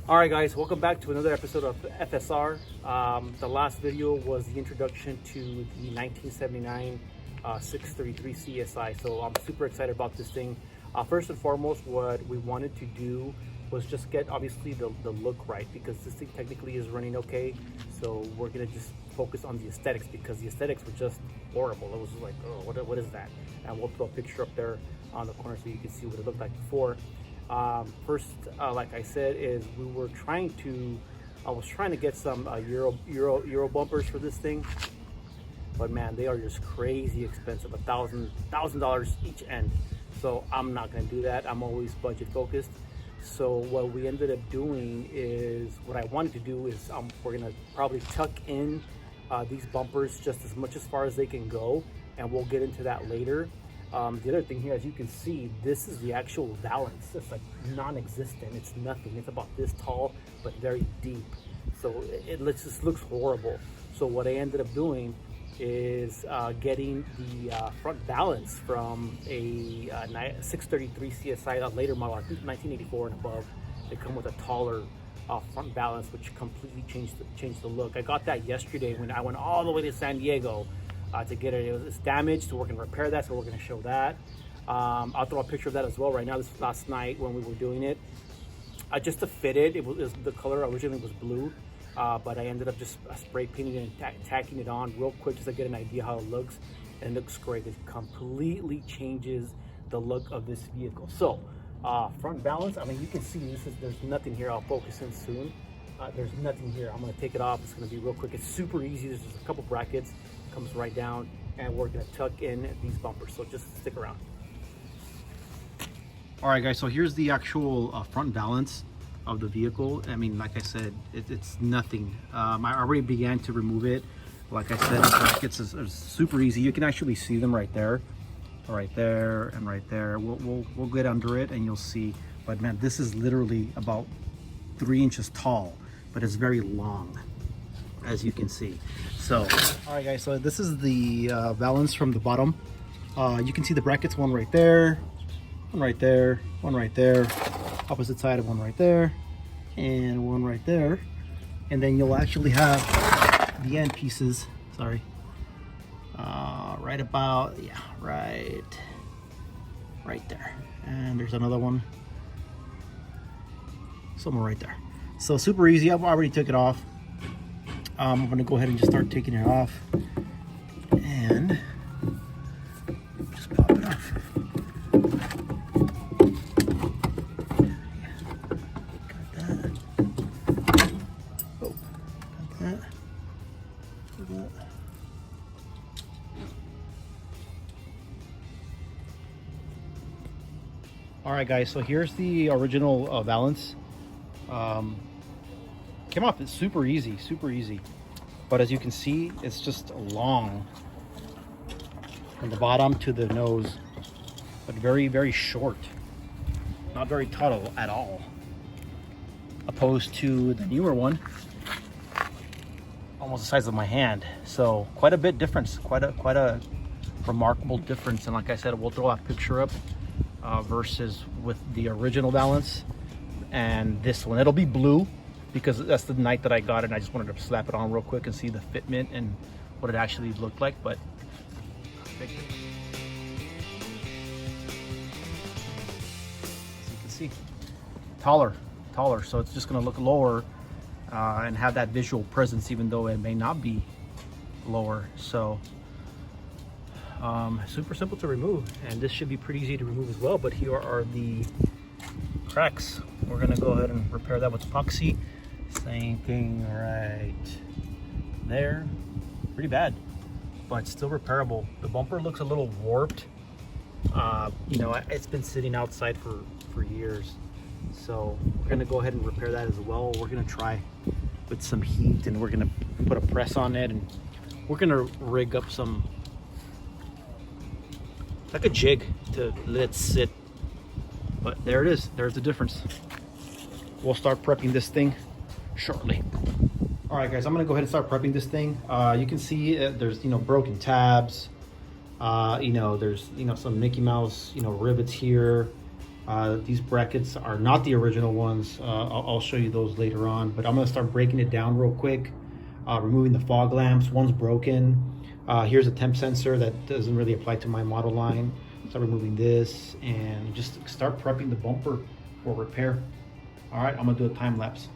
All right, guys, welcome back to another episode of FSR. The last video was the introduction to the 1979 633 CSI. So I'm super excited about this thing. First and foremost, what we wanted to do was just get obviously the look right, because this thing technically is running okay. So we're gonna just focus on the aesthetics, because the aesthetics were just horrible. It was like, oh, what is that? And we'll throw a picture up there on the corner so you can see what it looked like before. First, like I said, is I was trying to get some Euro bumpers for this thing, but man, they are just crazy expensive, $1,000 each end. So I'm not gonna do that. I'm always budget focused. So what we ended up doing is, what I wanted to do is, we're gonna probably tuck in these bumpers just as much as far as they can go, and we'll get into that later. The other thing here, as you can see, this is the actual valance. It's like non-existent. It's nothing. It's about this tall, but very deep. So it just looks horrible. So what I ended up doing is getting the front valance from a 633 CSI, a later model, I think 1984 and above. They come with a taller front valance, which completely changed the look. I got that yesterday when I went all the way to San Diego to get it. It's damaged, so we're gonna repair that, so we're gonna show that. I'll throw a picture of that as well right now. This was last night when we were doing it. Just to fit it, the color originally was blue, but I ended up just spray painting it and tacking it on real quick just to get an idea how it looks. And it looks great. It completely changes the look of this vehicle. So front balance, I mean, you can see there's nothing here. I'll focus in soon. There's nothing here. I'm gonna take it off. It's gonna be real quick. It's super easy. There's just a couple brackets, comes right down, and we're gonna tuck in these bumpers. So just stick around. All right, guys, so here's the actual front valance of the vehicle. I mean, like I said, it's nothing. I already began to remove it. Like I said, the brackets are super easy. You can actually see them right there, and right there. We'll get under it and you'll see. But man, this is literally about 3 inches tall, but it's very long, as you can see. So, all right, guys, so this is the valance from the bottom. You can see the brackets, one right there, one right there, one right there, opposite side of one right there, and one right there. And then you'll actually have the end pieces, sorry, right about, yeah, right there. And there's another one somewhere right there. So super easy. I've already took it off. I'm gonna go ahead and just start taking it off and just pop it off. Got that. Oh, got that. Got that. All right, guys, so here's the original valance. Came off, it's super easy, but as you can see, it's just long from the bottom to the nose, but very short, not very tall at all, opposed to the newer one, almost the size of my hand. So quite a bit difference, quite a remarkable difference. And like I said, we'll throw a picture up versus with the original valance and this one. It'll be blue because that's the night that I got it, and I just wanted to slap it on real quick and see the fitment and what it actually looked like. But as you can see, taller, so it's just going to look lower and have that visual presence, even though it may not be lower. So super simple to remove, and this should be pretty easy to remove as well. But here are the cracks. We're gonna go ahead and repair that with epoxy. Same thing right there. Pretty bad, but still repairable. The bumper looks a little warped. You know, it's been sitting outside for years, so we're gonna go ahead and repair that as well. We're gonna try with some heat, and we're gonna put a press on it, and we're gonna rig up some, like a jig, to let it sit. But there it is. There's the difference. We'll start prepping this thing shortly. All right, guys, I'm gonna go ahead and start prepping this thing. You can see there's, you know, broken tabs. You know, there's, you know, some Mickey Mouse, you know, rivets here. These brackets are not the original ones. I'll show you those later on, but I'm gonna start breaking it down real quick. Removing the fog lamps, one's broken. Here's a temp sensor that doesn't really apply to my model line. Start removing this and just start prepping the bumper for repair. All right, I'm gonna do a time lapse.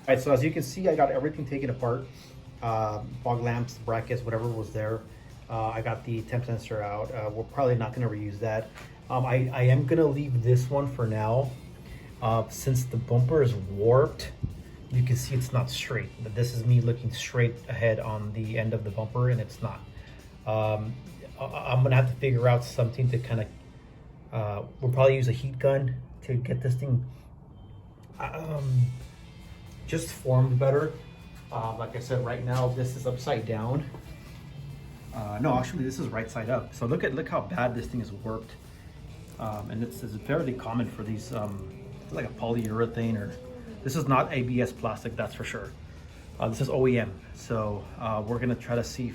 All right, so as you can see, I got everything taken apart. Fog lamps, brackets, whatever was there. I got the temp sensor out. We're probably not gonna reuse that. I am gonna leave this one for now. Since the bumper is warped, you can see it's not straight. But this is me looking straight ahead on the end of the bumper and it's not. I'm gonna have to figure out something to kind of, we'll probably use a heat gun to get this thing just formed better. Like I said, right now this is upside down. No, actually this is right side up. So look how bad this thing is warped. And it's fairly common for these, it's like a polyurethane, or this is not ABS plastic, that's for sure. This is OEM. So we're gonna try to see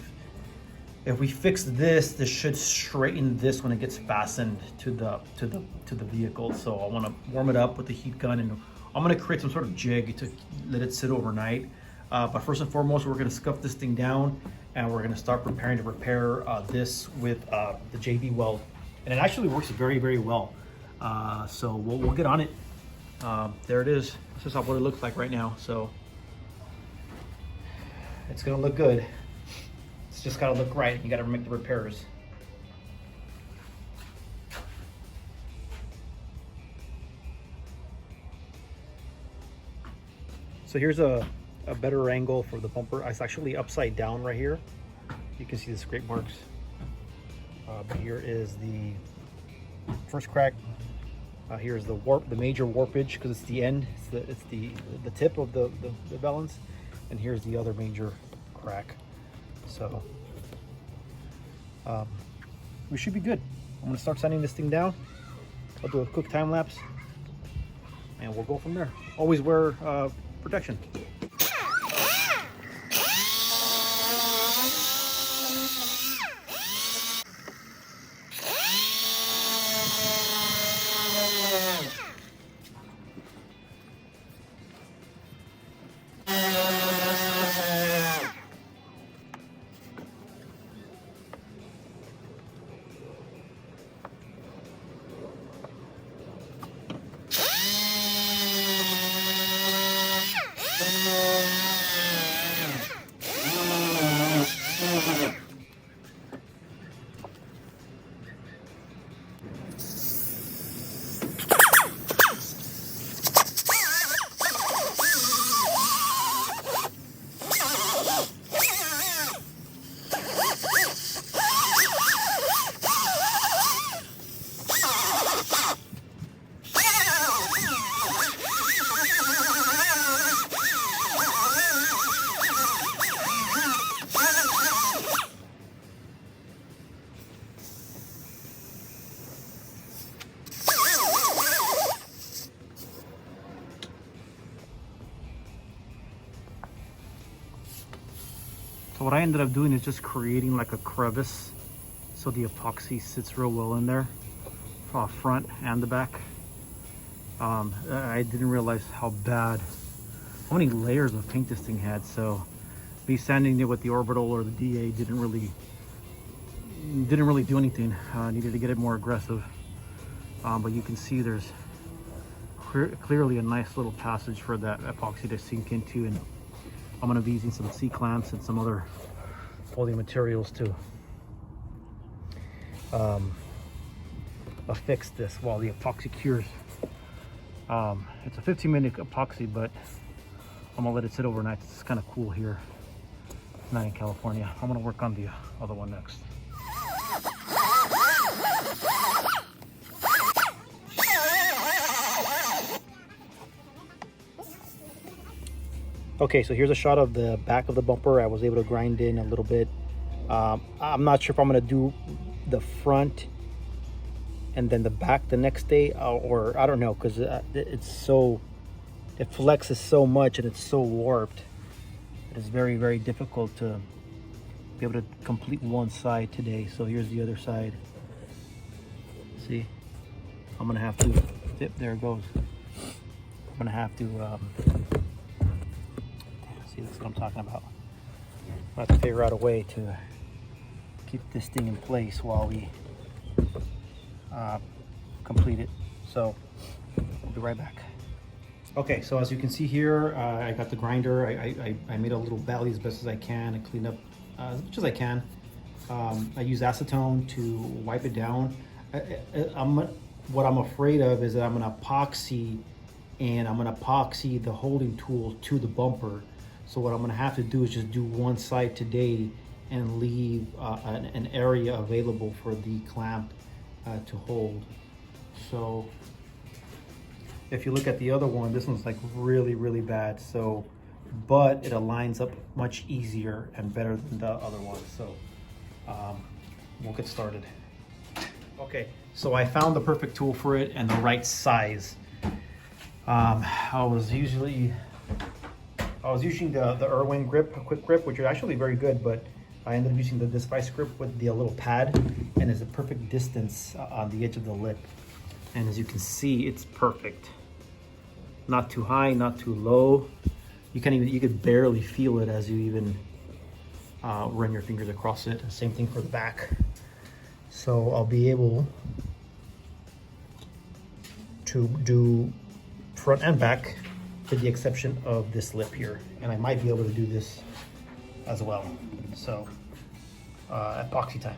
if we fix this, this should straighten this when it gets fastened to the vehicle. So I want to warm it up with the heat gun, and I'm going to create some sort of jig to let it sit overnight. But first and foremost, we're going to scuff this thing down, and we're going to start preparing to repair this with the JB weld. And it actually works very, very well. So we'll get on it. There it is. This is what it looks like right now. So it's going to look good. It's just got to look right. You got to make the repairs. So here's a better angle for the bumper. It's actually upside down right here. You can see the scrape marks. But here is the first crack. Here's the major warpage, because it's the end. It's the tip of the valance. And here's the other major crack. So we should be good. I'm gonna start sanding this thing down. I'll do a quick time lapse and we'll go from there. Always wear protection. So what I ended up doing is just creating like a crevice so the epoxy sits real well in there, front and the back. I didn't realize how many layers of paint this thing had. So me sanding it with the orbital or the DA didn't really didn't really do anything. Needed to get it more aggressive. But you can see there's clearly a nice little passage for that epoxy to sink into, and I'm going to be using some C-clamps and some other folding materials to affix this while the epoxy cures. It's a 15-minute epoxy, but I'm gonna let it sit overnight. It's kind of cool here, not in California. I'm gonna work on the other one next. Okay, so here's a shot of the back of the bumper. I was able to grind in a little bit. I'm not sure if I'm gonna do the front and then the back the next day, or I don't know, because it flexes so much and it's so warped. It is very, very difficult to be able to complete one side today. So here's the other side. See, I'm gonna have to, there it goes. I'm gonna have to, see, that's what I'm talking about. I have to figure out a way to keep this thing in place while we complete it. So we'll be right back. Okay, so as you can see here, I got the grinder. I made a little valley as best as I can and cleaned up as much as I can. I use acetone to wipe it down. What I'm afraid of is that I'm gonna epoxy, and I'm gonna epoxy the holding tool to the bumper. So what I'm gonna have to do is just do one side today and leave an area available for the clamp to hold. So if you look at the other one, this one's like really, really bad. So, but it aligns up much easier and better than the other one. So we'll get started. Okay, so I found the perfect tool for it and the right size. I was using the Irwin grip, a quick grip, which are actually very good, but I ended up using the disc vice grip with the little pad, and it's a perfect distance on the edge of the lip. And as you can see, it's perfect. Not too high, not too low. You could barely feel it as you even run your fingers across it. Same thing for the back. So I'll be able to do front and back with the exception of this lip here. And I might be able to do this as well. So epoxy time.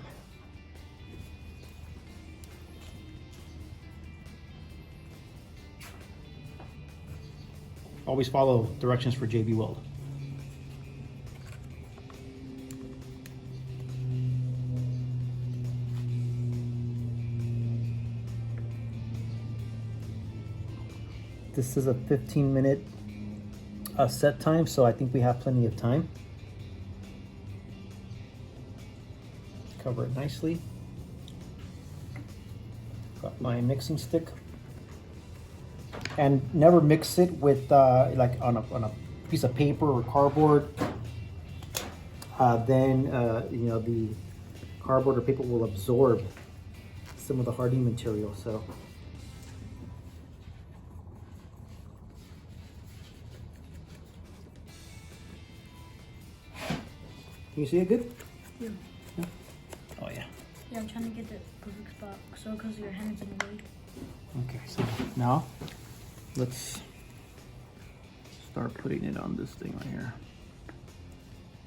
Always follow directions for JB Weld. This is a 15-minute set time, so I think we have plenty of time. Cover it nicely. Got my mixing stick. And never mix it with like on a piece of paper or cardboard. Then you know, the cardboard or paper will absorb some of the hardening material. So can you see it good? Yeah. Yeah. Oh yeah. Yeah, I'm trying to get the perfect spot. So because your hand is in the way. Okay, so now let's start putting it on this thing right here,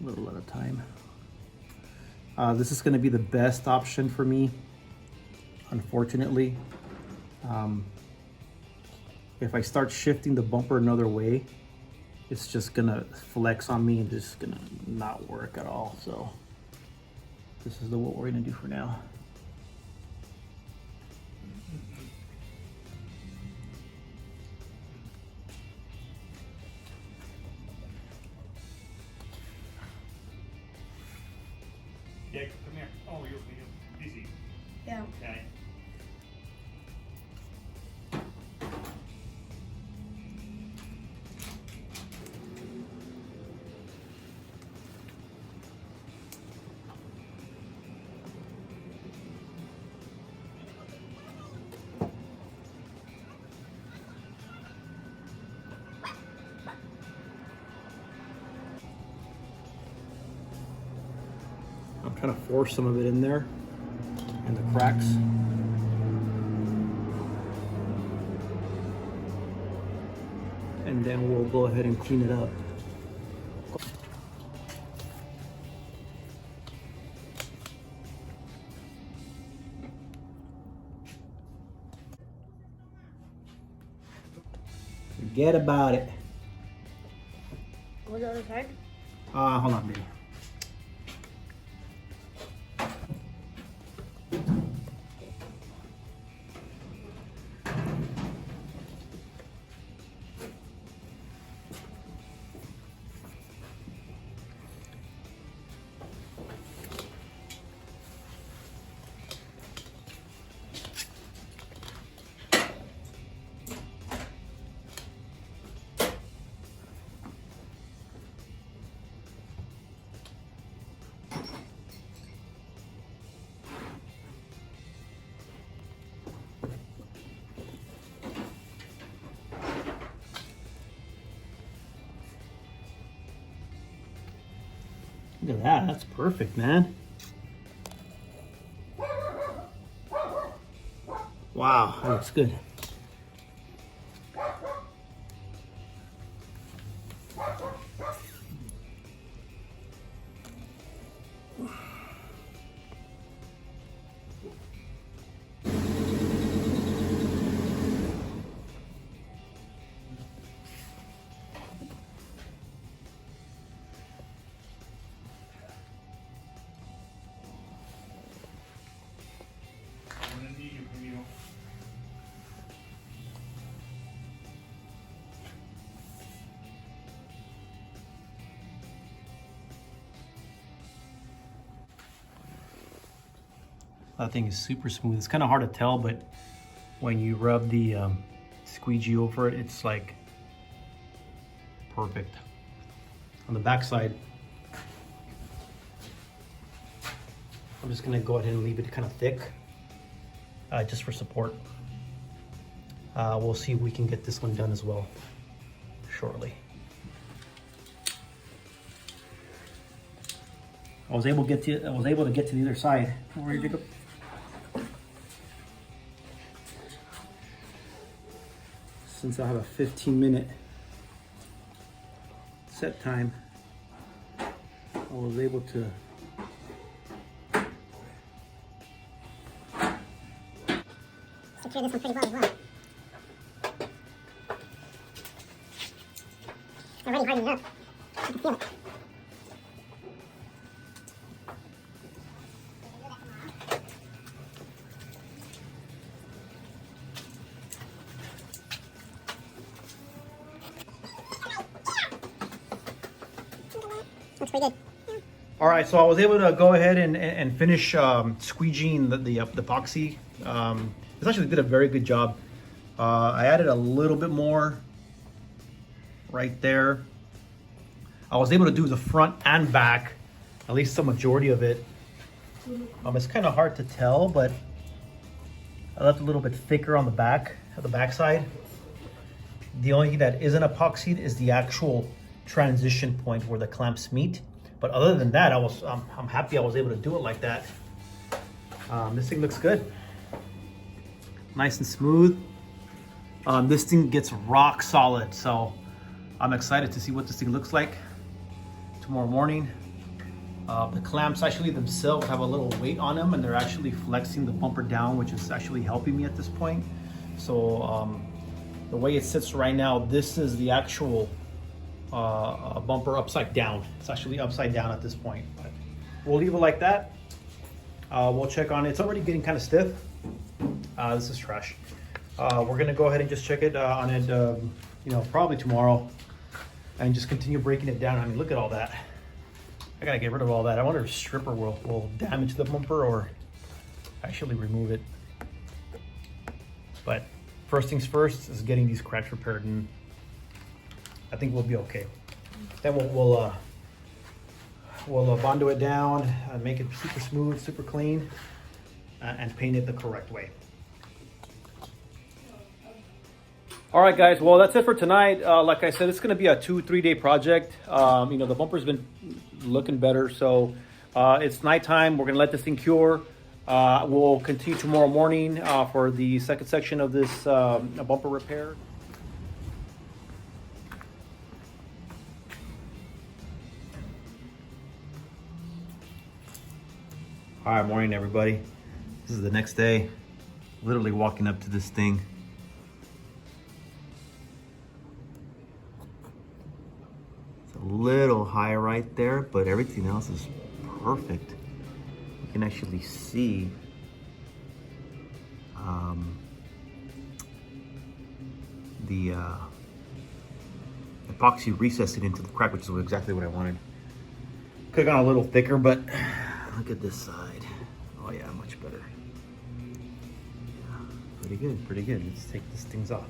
a little at a time. This is going to be the best option for me, unfortunately. If I start shifting the bumper another way, it's just going to flex on me and just going to not work at all. So this is what we're going to do for now. Yeah, come here. Oh, you're busy. Yeah. Okay. I'm trying to force some of it in there. cracks. And then we'll go ahead and clean it up. Forget about it. What's the other side? Hold on, baby. Look at that, that's perfect, man. Wow, that looks good. That thing is super smooth. It's kind of hard to tell, but when you rub the squeegee over it, it's like perfect. On the back side, I'm just gonna go ahead and leave it kind of thick, just for support. We'll see if we can get this one done as well shortly. I was able to get to the other side. Where did you go? Since I have a 15-minute set time, I was able to secure this one pretty well as well. It's already hardening up. I can feel it. Looks pretty good. All right, so I was able to go ahead and finish squeegeeing the epoxy. This actually did a very good job. I added a little bit more right there. I was able to do the front and back, at least the majority of it. It's kind of hard to tell, but I left a little bit thicker on the back side. The only thing that isn't epoxied is the actual transition point where the clamps meet. But other than that, I'm happy I was able to do it like that. This thing looks good. Nice and smooth. This thing gets rock solid, so I'm excited to see what this thing looks like tomorrow morning. The clamps actually themselves have a little weight on them, and they're actually flexing the bumper down, which is actually helping me at this point. So the way it sits right now, this is the actual bumper upside down. It's actually upside down at this point, but we'll leave it like that. We'll check on it. It's already getting kind of stiff. This is trash. We're gonna go ahead and just check it on it, probably tomorrow, and just continue breaking it down. I mean, look at all that. I gotta get rid of all that. I wonder if stripper will damage the bumper or actually remove it. But first things first is getting these cracks repaired, and I think we'll be okay. Then we'll Bondo it down, make it super smooth, super clean, and paint it the correct way. All right, guys. Well, that's it for tonight. Like I said, it's going to be a 2-3 day project. The bumper's been looking better, so it's nighttime. We're going to let this thing cure. We'll continue tomorrow morning for the second section of this bumper repair. All right, morning everybody. This is the next day. Literally walking up to this thing. It's a little high right there, but everything else is perfect. You can actually see the epoxy recessing into the crack, which is exactly what I wanted. Could have gone a little thicker, but look at this side. Oh yeah, much better. Yeah, pretty good, pretty good. Let's take these things off.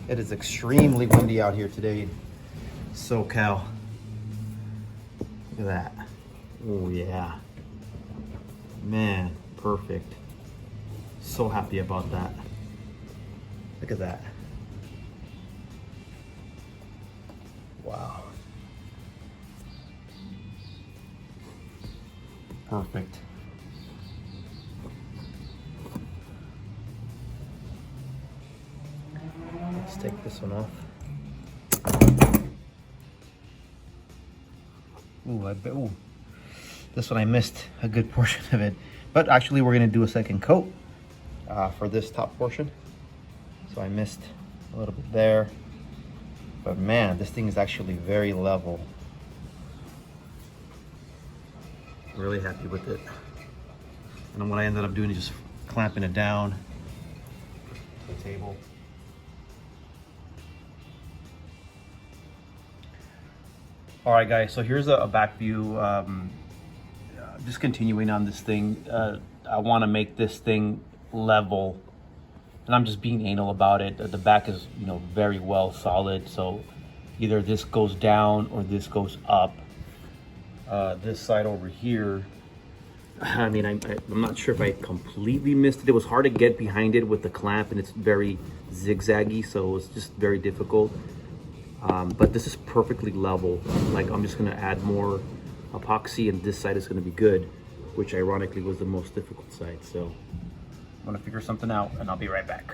It is extremely windy out here today in SoCal. Look at that. Oh yeah. Man, perfect. So happy about that. Look at that. Wow. Perfect. Let's take this one off. Ooh, ooh. This one I missed a good portion of it. But actually we're gonna do a second coat for this top portion. So I missed a little bit there. But man, this thing is actually very level. Really happy with it. And then what I ended up doing is just clamping it down to the table. All right, guys, so here's a back view. Just continuing on this thing. I want to make this thing level, and I'm just being anal about it. The back is, you know, very well solid, so either this goes down or this goes up. This side over here, I mean, I'm not sure if I completely missed it. It was hard to get behind it with the clamp, and it's very zigzaggy, so it's just very difficult. But this is perfectly level. Like, I'm just gonna add more epoxy, and this side is gonna be good, which ironically was the most difficult side. So I'm gonna figure something out, and I'll be right back.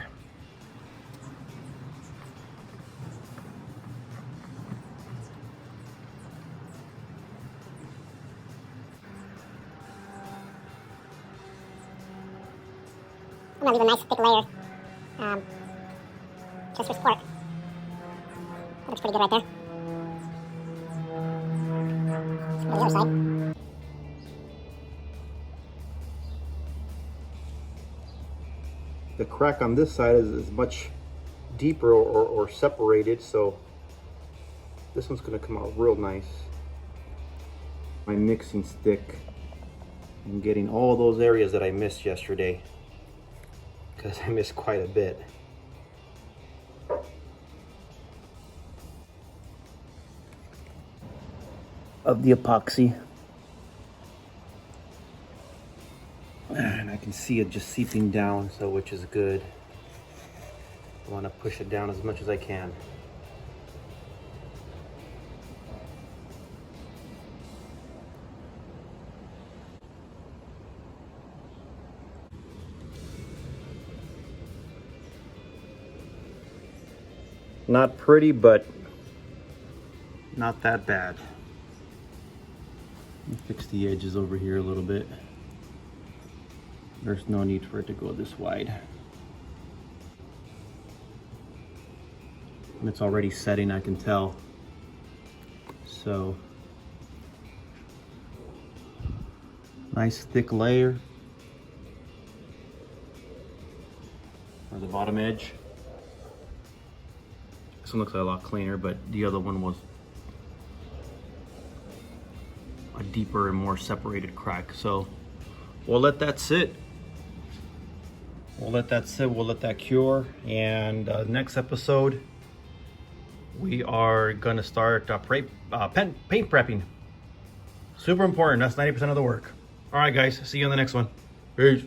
I'm gonna leave a nice thick layer, just for support. That looks pretty good right there. Let's go to the other side. The crack on this side is much deeper or separated, so this one's gonna come out real nice. My mixing stick, I'm getting all those areas that I missed yesterday, because I missed quite a bit. Of the epoxy. And I can see it just seeping down, so which is good. I want to push it down as much as I can. Not pretty, but not that bad. Let me fix the edges over here a little bit. There's no need for it to go this wide. And it's already setting, I can tell. So, nice thick layer for the bottom edge. This one looks a lot cleaner, but the other one was a deeper and more separated crack. So we'll let that sit. We'll let that sit, we'll let that cure. And next episode, we are gonna start paint prepping. Super important, that's 90% of the work. All right, guys, see you on the next one. Peace.